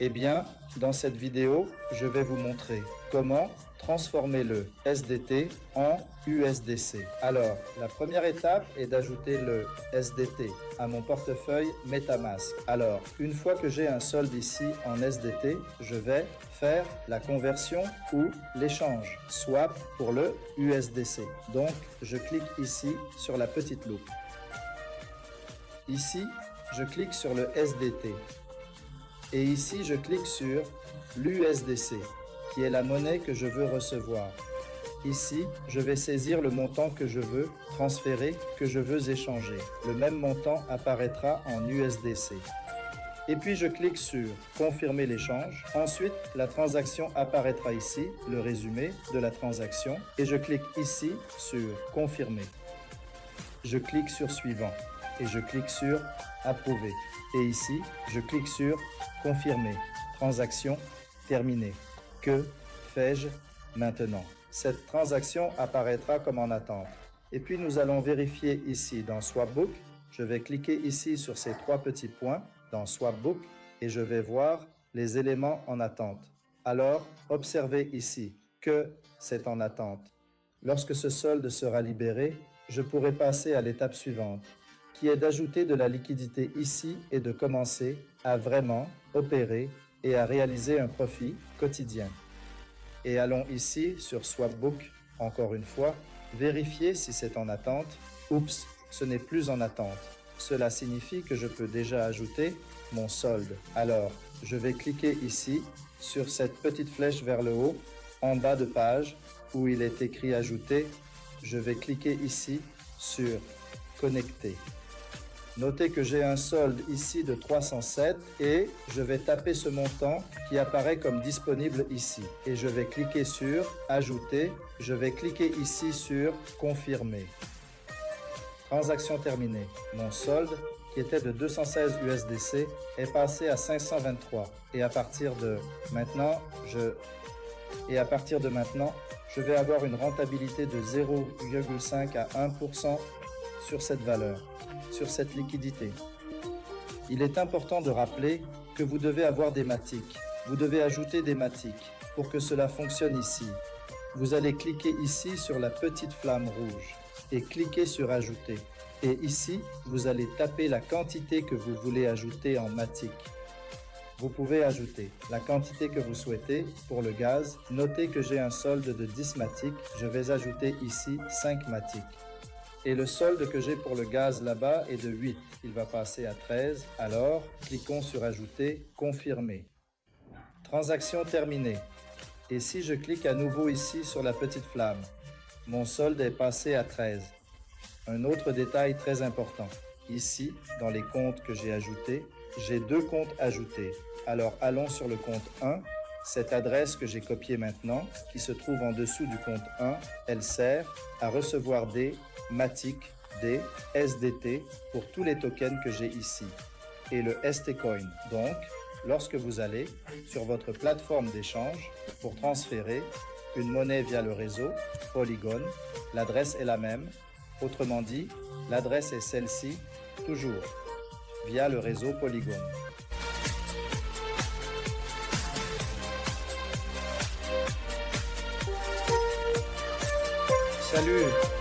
Eh bien, dans cette vidéo, je vais vous montrer comment transformer le SDT en USDC. Alors, la première étape est d'ajouter le SDT à mon portefeuille MetaMask. Alors, une fois que j'ai un solde ici en SDT, je vais faire la conversion ou l'échange, swap pour le USDC. Donc, je clique ici sur la petite loupe. Ici, je clique sur le SDT. Et ici, je clique sur l'USDC, qui est la monnaie que je veux recevoir. Ici, je vais saisir le montant que je veux transférer, que je veux échanger. Le même montant apparaîtra en USDC. Et puis, je clique sur « Confirmer l'échange ». Ensuite, la transaction apparaîtra ici, le résumé de la transaction. Et je clique ici sur « Confirmer ». Je clique sur « Suivant » et je clique sur « Approuver ». Et ici, je clique sur « Confirmer ». Transaction terminée. Que fais-je maintenant? Cette transaction apparaîtra comme en attente. Et puis, nous allons vérifier ici dans Swapbook. Je vais cliquer ici sur ces trois petits points dans Swapbook et je vais voir les éléments en attente. Alors, observez ici que c'est en attente. Lorsque ce solde sera libéré, je pourrai passer à l'étape suivante, qui est d'ajouter de la liquidité ici et de commencer à vraiment opérer et à réaliser un profit quotidien. Et allons ici sur Swapbook, encore une fois, vérifier si c'est en attente. Oups, ce n'est plus en attente. Cela signifie que je peux déjà ajouter mon solde. Alors, je vais cliquer ici sur cette petite flèche vers le haut, en bas de page, où il est écrit « Ajouter ». Je vais cliquer ici sur « Connecter ». Notez que j'ai un solde ici de 307 et je vais taper ce montant qui apparaît comme disponible ici. Et je vais cliquer sur « Ajouter ». Je vais cliquer ici sur « Confirmer ». Transaction terminée. Mon solde, qui était de 216 USDC, est passé à 523. Et à partir de maintenant, je vais avoir une rentabilité de 0,5 à 1% sur cette valeur, sur cette liquidité. Il est important de rappeler que vous devez avoir des matiques. Vous devez ajouter des matiques pour que cela fonctionne ici. Vous allez cliquer ici sur la petite flamme rouge et cliquer sur Ajouter. Et ici, vous allez taper la quantité que vous voulez ajouter en matique. Vous pouvez ajouter la quantité que vous souhaitez. Pour le gaz, notez que j'ai un solde de 10 matiques. Je vais ajouter ici 5 matiques. Et le solde que j'ai pour le gaz là-bas est de 8. Il va passer à 13. Alors, cliquons sur Ajouter, Confirmer. Transaction terminée. Et si je clique à nouveau ici sur la petite flamme, mon solde est passé à 13. Un autre détail très important. Ici, dans les comptes que j'ai ajoutés, j'ai 2 comptes ajoutés. Alors, allons sur le compte 1. Cette adresse que j'ai copiée maintenant, qui se trouve en dessous du compte 1, elle sert à recevoir des MATIC, des SDT pour tous les tokens que j'ai ici. Et le STCoin. Donc, lorsque vous allez sur votre plateforme d'échange pour transférer une monnaie via le réseau Polygon, l'adresse est la même. Autrement dit, l'adresse est celle-ci, toujours, via le réseau Polygon. Salut!